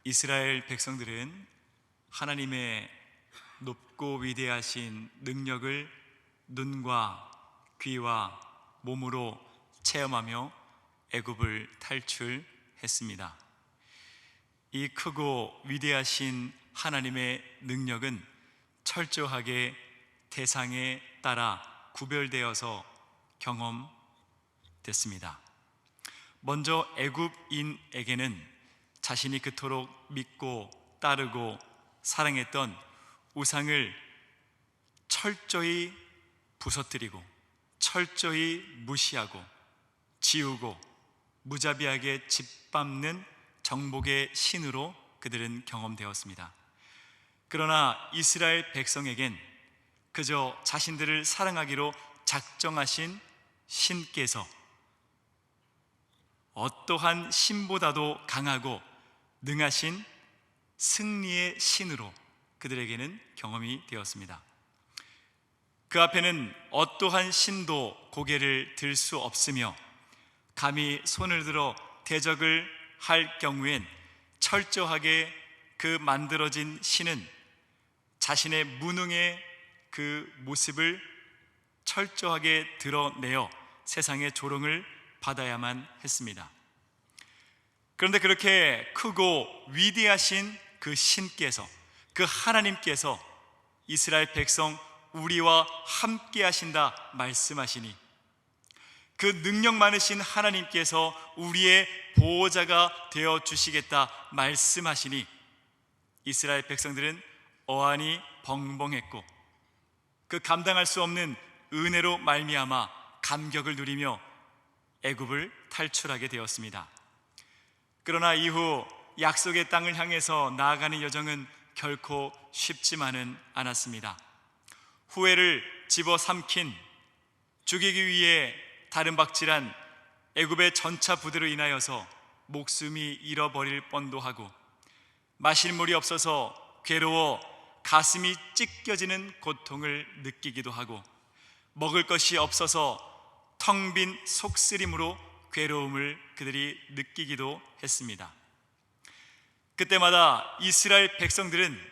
이스라엘 백성들은 하나님의 높고 위대하신 능력을 눈과 귀와 몸으로 체험하며 애굽을 탈출했습니다. 이 크고 위대하신 하나님의 능력은 철저하게 대상에 따라 구별되어서 경험됐습니다. 먼저 애굽인에게는 자신이 그토록 믿고 따르고 사랑했던 우상을 철저히 부서뜨리고 철저히 무시하고 지우고 무자비하게 짓밟는 정복의 신으로 그들은 경험되었습니다. 그러나 이스라엘 백성에겐 그저 자신들을 사랑하기로 작정하신 신께서 어떠한 신보다도 강하고 능하신 승리의 신으로 그들에게는 경험이 되었습니다. 그 앞에는 어떠한 신도 고개를 들 수 없으며 감히 손을 들어 대적을 할 경우엔 철저하게 그 만들어진 신은 자신의 무능의 그 모습을 철저하게 드러내어 세상의 조롱을 받아야만 했습니다. 그런데 그렇게 크고 위대하신 그 신께서, 그 하나님께서 이스라엘 백성 우리와 함께 하신다 말씀하시니, 그 능력 많으신 하나님께서 우리의 보호자가 되어 주시겠다 말씀하시니 이스라엘 백성들은 어안이 벙벙했고 그 감당할 수 없는 은혜로 말미암아 감격을 누리며 애굽을 탈출하게 되었습니다. 그러나 이후 약속의 땅을 향해서 나아가는 여정은 결코 쉽지만은 않았습니다. 후회를 집어삼킨 죽이기 위해 다름박질한 애굽의 전차 부대로 인하여서 목숨이 잃어버릴 뻔도 하고 마실 물이 없어서 괴로워 가슴이 찢겨지는 고통을 느끼기도 하고 먹을 것이 없어서 텅 빈 속쓰림으로 괴로움을 그들이 느끼기도 했습니다. 그때마다 이스라엘 백성들은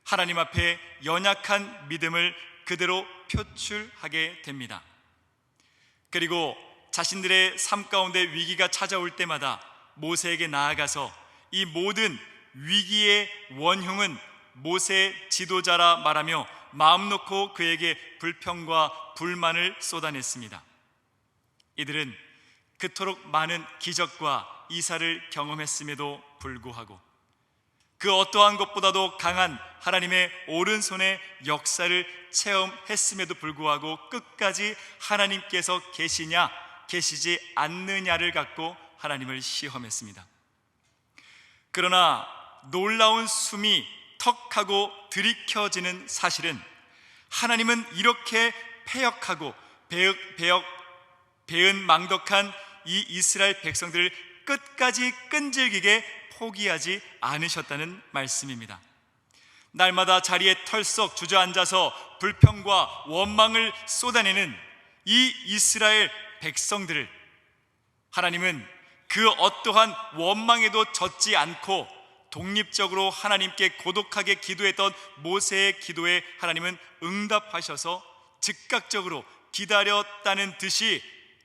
하나님 앞에 연약한 믿음을 그대로 표출하게 됩니다. 그리고 자신들의 삶 가운데 위기가 찾아올 때마다 모세에게 나아가서 이 모든 위기의 원흉은 모세 지도자라 말하며 마음 놓고 그에게 불평과 불만을 쏟아냈습니다. 이들은 그토록 많은 기적과 이사를 경험했음에도 불구하고 그 어떠한 것보다도 강한 하나님의 오른손의 역사를 체험했음에도 불구하고 끝까지 하나님께서 계시냐 계시지 않느냐를 갖고 하나님을 시험했습니다. 그러나 놀라운 숨이 턱하고 들이켜지는 사실은 하나님은 이렇게 패역하고 배은망덕한 이 이스라엘 백성들을 끝까지 끈질기게 포기하지 않으셨다는 말씀입니다. 날마다 자리에 털썩 주저앉아서 불평과 원망을 쏟아내는 이 이스라엘 백성들을 하나님은 그 어떠한 원망에도 젖지 않고 독립적으로 하나님께 고독하게 기도했던 모세의 기도에 하나님은 응답하셔서 즉각적으로 기다렸다는 듯이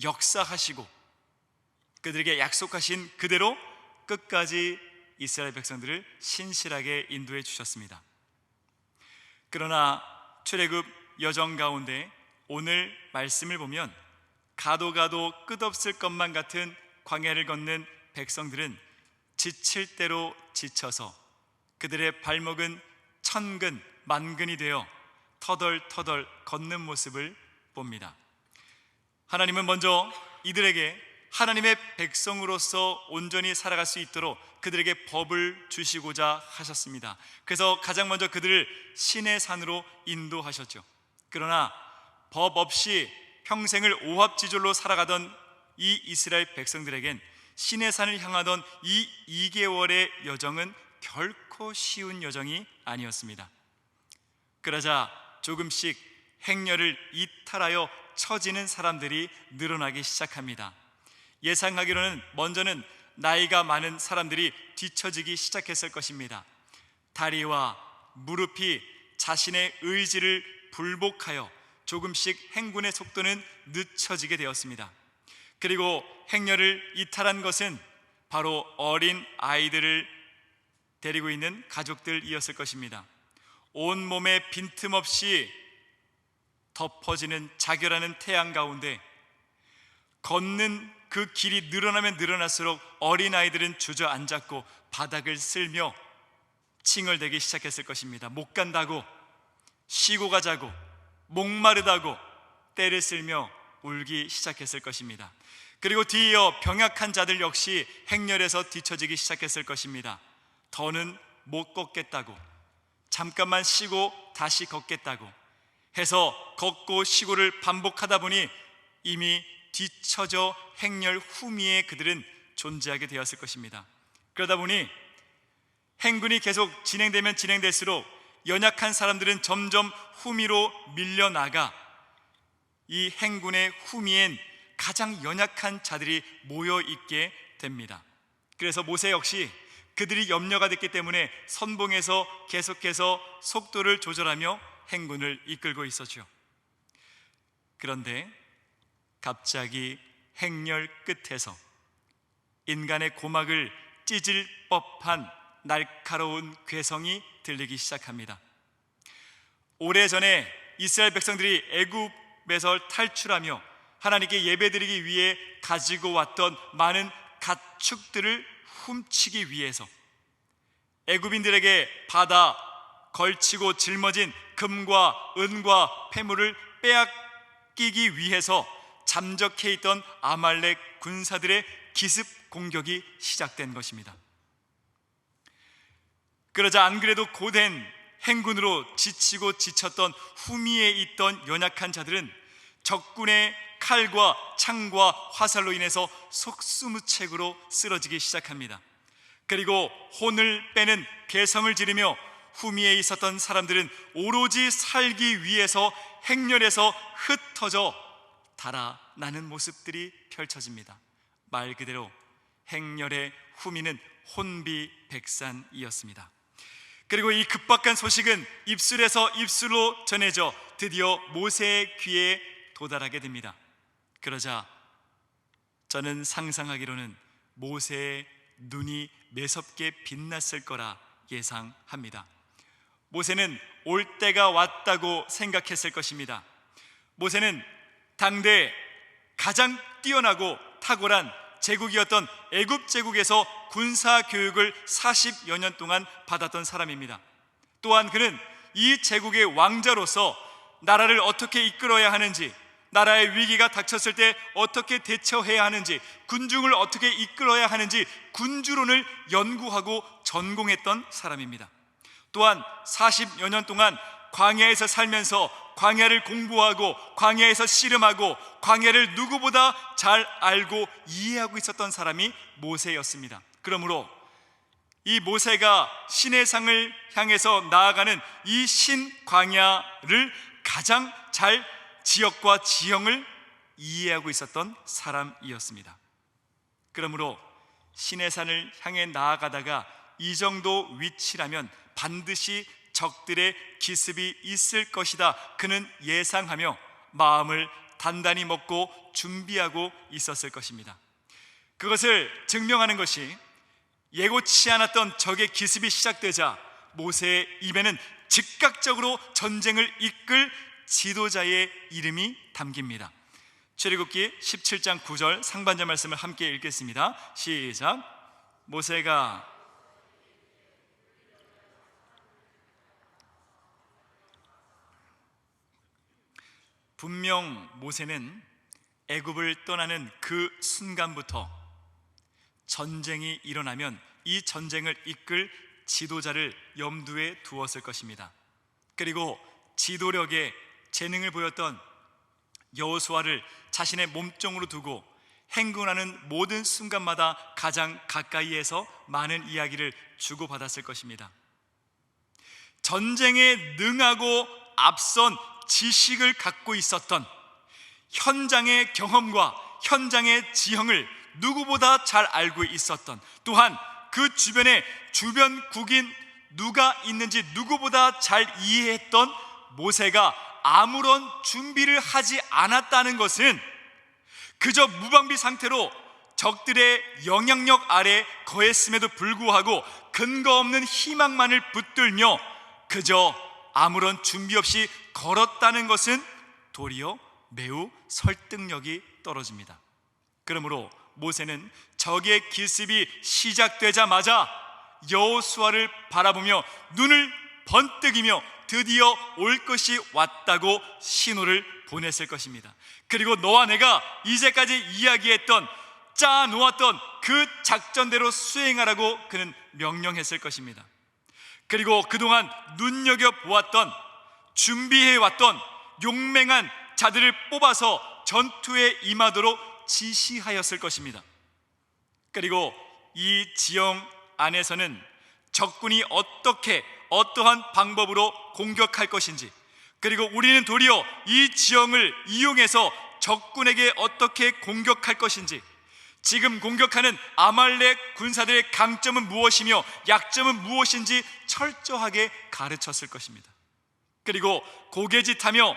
역사하시고 그들에게 약속하신 그대로 끝까지 이스라엘 백성들을 신실하게 인도해 주셨습니다. 그러나 출애굽 여정 가운데 오늘 말씀을 보면 가도 끝없을 것만 같은 광야를 걷는 백성들은 지칠 대로 지쳐서 그들의 발목은 천근 만근이 되어 터덜터덜 걷는 모습을 봅니다. 하나님은 먼저 이들에게 하나님의 백성으로서 온전히 살아갈 수 있도록 그들에게 법을 주시고자 하셨습니다. 그래서 가장 먼저 그들을 신의 산으로 인도하셨죠. 그러나 법 없이 평생을 오합지졸로 살아가던 이 이스라엘 백성들에겐 신의 산을 향하던 이 2개월의 여정은 결코 쉬운 여정이 아니었습니다. 그러자 조금씩 행렬을 이탈하여 처지는 사람들이 늘어나기 시작합니다. 예상하기로는 먼저는 나이가 많은 사람들이 뒤처지기 시작했을 것입니다. 다리와 무릎이 자신의 의지를 불복하여 조금씩 행군의 속도는 늦춰지게 되었습니다. 그리고 행렬을 이탈한 것은 바로 어린 아이들을 데리고 있는 가족들이었을 것입니다. 온몸에 빈틈없이 덮어지는 자결하는 태양 가운데 걷는 그 길이 늘어나면 늘어날수록 어린아이들은 주저앉았고 바닥을 쓸며 칭얼대기 시작했을 것입니다. 못 간다고, 쉬고 가자고, 목마르다고 떼를 쓸며 울기 시작했을 것입니다. 그리고 뒤이어 병약한 자들 역시 행렬에서 뒤처지기 시작했을 것입니다. 더는 못 걷겠다고, 잠깐만 쉬고 다시 걷겠다고 해서 걷고 쉬고를 반복하다 보니 이미 뒤처져 행렬 후미에 그들은 존재하게 되었을 것입니다. 그러다 보니 행군이 계속 진행되면 진행될수록 연약한 사람들은 점점 후미로 밀려나가 이 행군의 후미엔 가장 연약한 자들이 모여있게 됩니다. 그래서 모세 역시 그들이 염려가 됐기 때문에 선봉에서 계속해서 속도를 조절하며 행군을 이끌고 있었죠. 그런데 갑자기 행렬 끝에서 인간의 고막을 찢을 법한 날카로운 괴성이 들리기 시작합니다. 오래전에 이스라엘 백성들이 애굽에서 탈출하며 하나님께 예배드리기 위해 가지고 왔던 많은 가축들을 훔치기 위해서 애굽인들에게 받아 걸치고 짊어진 금과 은과 폐물을 빼앗기기 위해서 잠적해 있던 아말렉 군사들의 기습 공격이 시작된 것입니다. 그러자 안 그래도 고된 행군으로 지치고 지쳤던 후미에 있던 연약한 자들은 적군의 칼과 창과 화살로 인해서 속수무책으로 쓰러지기 시작합니다. 그리고 혼을 빼는 괴성을 지르며 후미에 있었던 사람들은 오로지 살기 위해서 행렬에서 흩어져 달아나는 모습들이 펼쳐집니다. 말 그대로 행렬의 후미는 혼비백산이었습니다. 그리고 이 급박한 소식은 입술에서 입술로 전해져 드디어 모세의 귀에 도달하게 됩니다. 그러자 저는 상상하기로는 모세의 눈이 매섭게 빛났을 거라 예상합니다. 모세는 올 때가 왔다고 생각했을 것입니다. 모세는 당대 가장 뛰어나고 탁월한 제국이었던 애굽 제국에서 군사 교육을 40여 년 동안 받았던 사람입니다. 또한 그는 이 제국의 왕자로서 나라를 어떻게 이끌어야 하는지, 나라의 위기가 닥쳤을 때 어떻게 대처해야 하는지, 군중을 어떻게 이끌어야 하는지 군주론을 연구하고 전공했던 사람입니다. 또한 40여 년 동안 광야에서 살면서 광야를 공부하고 광야에서 씨름하고 광야를 누구보다 잘 알고 이해하고 있었던 사람이 모세였습니다. 그러므로 이 모세가 신의 상을 향해서 나아가는 이 신광야를 가장 잘 지역과 지형을 이해하고 있었던 사람이었습니다. 그러므로 신의 산을 향해 나아가다가 이 정도 위치라면 반드시 적들의 기습이 있을 것이다, 그는 예상하며 마음을 단단히 먹고 준비하고 있었을 것입니다. 그것을 증명하는 것이 예고치 않았던 적의 기습이 시작되자 모세의 입에는 즉각적으로 전쟁을 이끌 지도자의 이름이 담깁니다. 출애굽기 17장 9절 상반절 말씀을 함께 읽겠습니다. 시작. 모세가 분명 모세는 애굽을 떠나는 그 순간부터 전쟁이 일어나면 이 전쟁을 이끌 지도자를 염두에 두었을 것입니다. 그리고 지도력에 재능을 보였던 여호수아를 자신의 몸종으로 두고 행군하는 모든 순간마다 가장 가까이에서 많은 이야기를 주고받았을 것입니다. 전쟁에 능하고 앞선 지식을 갖고 있었던, 현장의 경험과 현장의 지형을 누구보다 잘 알고 있었던, 또한 그 주변에 주변 국인 누가 있는지 누구보다 잘 이해했던 모세가 아무런 준비를 하지 않았다는 것은 그저 무방비 상태로 적들의 영향력 아래 거했음에도 불구하고 근거 없는 희망만을 붙들며 그저 아무런 준비 없이 걸었다는 것은 도리어 매우 설득력이 떨어집니다. 그러므로 모세는 적의 기습이 시작되자마자 여호수아를 바라보며 눈을 번뜩이며 드디어 올 것이 왔다고 신호를 보냈을 것입니다. 그리고 너와 내가 이제까지 이야기했던, 짜놓았던 그 작전대로 수행하라고 그는 명령했을 것입니다. 그리고 그동안 눈여겨보았던, 준비해왔던 용맹한 자들을 뽑아서 전투에 임하도록 지시하였을 것입니다. 그리고 이 지형 안에서는 적군이 어떠한 방법으로 공격할 것인지, 그리고 우리는 도리어 이 지형을 이용해서 적군에게 어떻게 공격할 것인지, 지금 공격하는 아말렉 군사들의 강점은 무엇이며 약점은 무엇인지 철저하게 가르쳤을 것입니다. 그리고 고개짓하며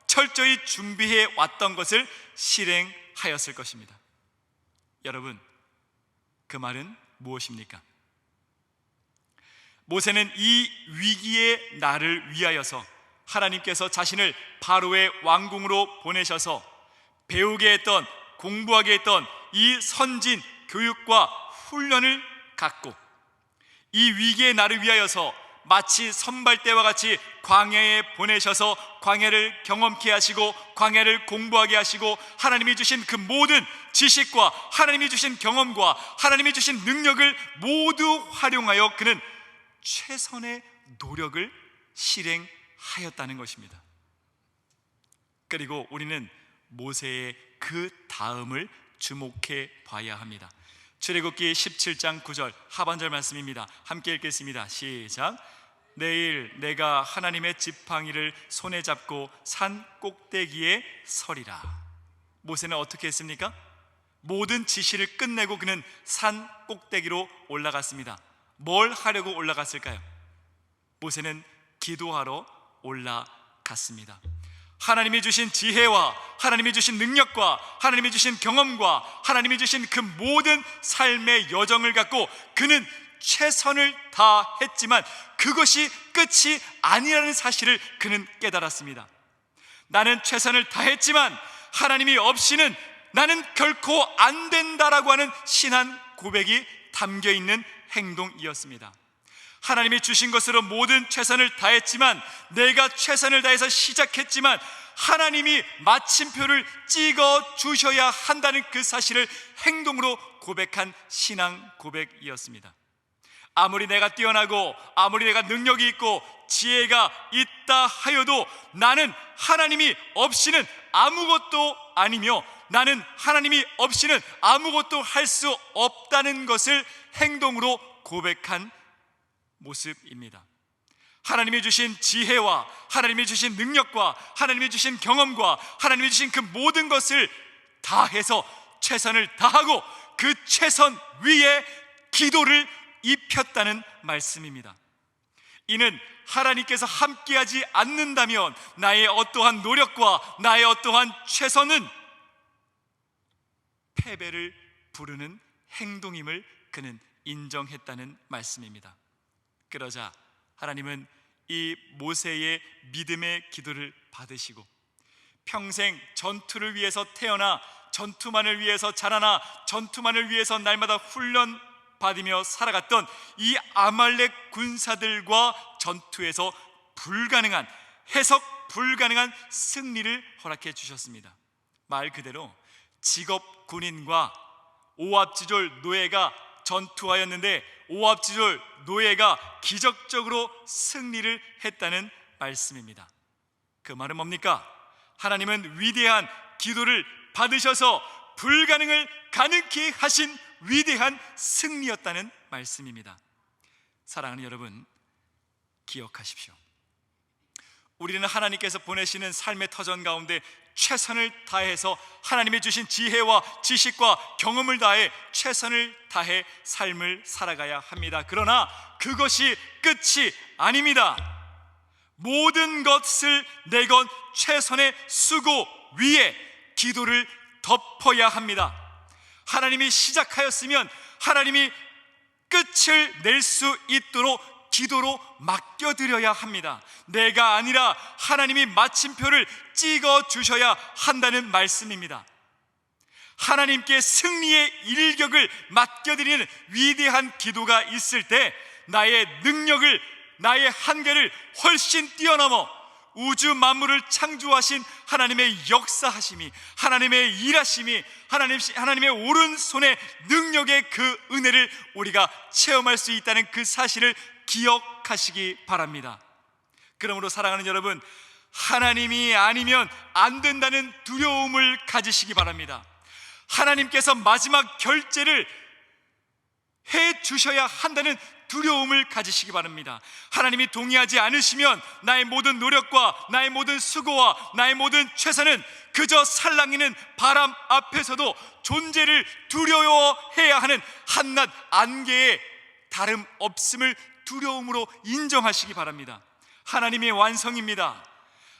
철저히 준비해 왔던 것을 실행하였을 것입니다. 여러분, 그 말은 무엇입니까? 모세는 이 위기의 날을 위하여서 하나님께서 자신을 바로의 왕궁으로 보내셔서 배우게 했던, 공부하게 했던 이 선진 교육과 훈련을 갖고 이 위기의 날을 위하여서 마치 선발대와 같이 광야에 보내셔서 광야를 경험케 하시고 광야를 공부하게 하시고 하나님이 주신 그 모든 지식과 하나님이 주신 경험과 하나님이 주신 능력을 모두 활용하여 그는 최선의 노력을 실행하였다는 것입니다. 그리고 우리는 모세의 그 다음을 주목해 봐야 합니다. 출애굽기 17장 9절 하반절 말씀입니다. 함께 읽겠습니다. 시작. 내일 내가 하나님의 지팡이를 손에 잡고 산 꼭대기에 서리라. 모세는 어떻게 했습니까? 모든 지시를 끝내고 그는 산 꼭대기로 올라갔습니다. 뭘 하려고 올라갔을까요? 모세는 기도하러 올라갔습니다. 하나님이 주신 지혜와 하나님이 주신 능력과 하나님이 주신 경험과 하나님이 주신 그 모든 삶의 여정을 갖고 그는 최선을 다했지만 그것이 끝이 아니라는 사실을 그는 깨달았습니다. 나는 최선을 다했지만 하나님이 없이는 나는 결코 안 된다라고 하는 신한 고백이 담겨있는 행동이었습니다. 하나님이 주신 것으로 모든 최선을 다했지만, 내가 최선을 다해서 시작했지만 하나님이 마침표를 찍어 주셔야 한다는 그 사실을 행동으로 고백한 신앙 고백이었습니다. 아무리 내가 뛰어나고 아무리 내가 능력이 있고 지혜가 있다 하여도 나는 하나님이 없이는 아무것도 아니며 나는 하나님이 없이는 아무것도 할 수 없다는 것을 행동으로 고백한 모습입니다. 하나님이 주신 지혜와 하나님이 주신 능력과 하나님이 주신 경험과 하나님이 주신 그 모든 것을 다해서 최선을 다하고 그 최선 위에 기도를 입혔다는 말씀입니다. 이는 하나님께서 함께하지 않는다면 나의 어떠한 노력과 나의 어떠한 최선은 패배를 부르는 행동임을 그는 인정했다는 말씀입니다. 그러자 하나님은 이 모세의 믿음의 기도를 받으시고 평생 전투를 위해서 태어나 전투만을 위해서 자라나 전투만을 위해서 날마다 훈련 받으며 살아갔던 이 아말렉 군사들과 전투에서 불가능한, 해석 불가능한 승리를 허락해 주셨습니다. 말 그대로 직업 군인과 오합지졸 노예가 전투하였는데 오합지졸 노예가 기적적으로 승리를 했다는 말씀입니다. 그 말은 뭡니까? 하나님은 위대한 기도를 받으셔서 불가능을 가능케 하신 위대한 승리였다는 말씀입니다. 사랑하는 여러분, 기억하십시오. 우리는 하나님께서 보내시는 삶의 터전 가운데 최선을 다해서 하나님이 주신 지혜와 지식과 경험을 다해 최선을 다해 삶을 살아가야 합니다. 그러나 그것이 끝이 아닙니다. 모든 것을 내건 최선의 수고 위에 기도를 덮어야 합니다. 하나님이 시작하였으면 하나님이 끝을 낼 수 있도록 기도로 맡겨드려야 합니다. 내가 아니라 하나님이 마침표를 찍어 주셔야 한다는 말씀입니다. 하나님께 승리의 일격을 맡겨드리는 위대한 기도가 있을 때 나의 능력을, 나의 한계를 훨씬 뛰어넘어 우주 만물을 창조하신 하나님의 역사하심이, 하나님의 일하심이, 하나님의 오른손의 능력의 그 은혜를 우리가 체험할 수 있다는 그 사실을 기억하시기 바랍니다. 그러므로 사랑하는 여러분, 하나님이 아니면 안 된다는 두려움을 가지시기 바랍니다. 하나님께서 마지막 결제를 해 주셔야 한다는 두려움을 가지시기 바랍니다. 하나님이 동의하지 않으시면 나의 모든 노력과 나의 모든 수고와 나의 모든 최선은 그저 살랑이는 바람 앞에서도 존재를 두려워해야 하는 한낱 안개에 다름없음을 두려움으로 인정하시기 바랍니다. 하나님이 완성입니다.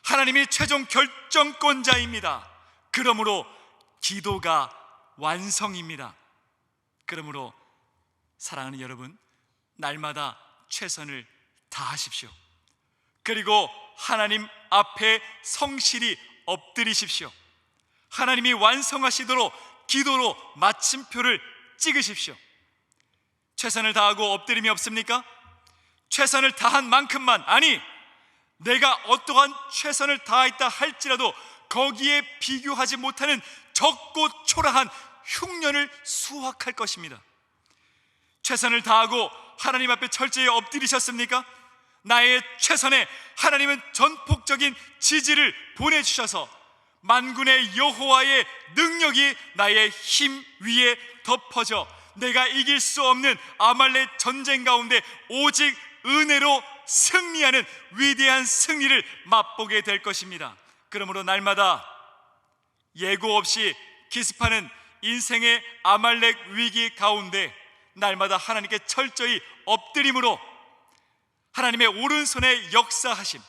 하나님이 최종 결정권자입니다. 그러므로 기도가 완성입니다. 그러므로 사랑하는 여러분, 날마다 최선을 다하십시오. 그리고 하나님 앞에 성실히 엎드리십시오. 하나님이 완성하시도록 기도로 마침표를 찍으십시오. 최선을 다하고 엎드림이 없습니까? 최선을 다한 만큼만, 아니 내가 어떠한 최선을 다했다 할지라도 거기에 비교하지 못하는 적고 초라한 흉년을 수확할 것입니다. 최선을 다하고 하나님 앞에 철저히 엎드리셨습니까? 나의 최선에 하나님은 전폭적인 지지를 보내주셔서 만군의 여호와의 능력이 나의 힘 위에 덮어져 내가 이길 수 없는 아말렉 전쟁 가운데 오직 은혜로 승리하는 위대한 승리를 맛보게 될 것입니다. 그러므로 날마다 예고 없이 기습하는 인생의 아말렉 위기 가운데 날마다 하나님께 철저히 엎드림으로 하나님의 오른손의 역사하심,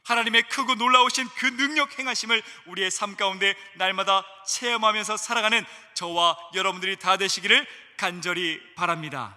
하나님의 크고 놀라우신 그 능력 행하심을 우리의 삶 가운데 날마다 체험하면서 살아가는 저와 여러분들이 다 되시기를 간절히 바랍니다.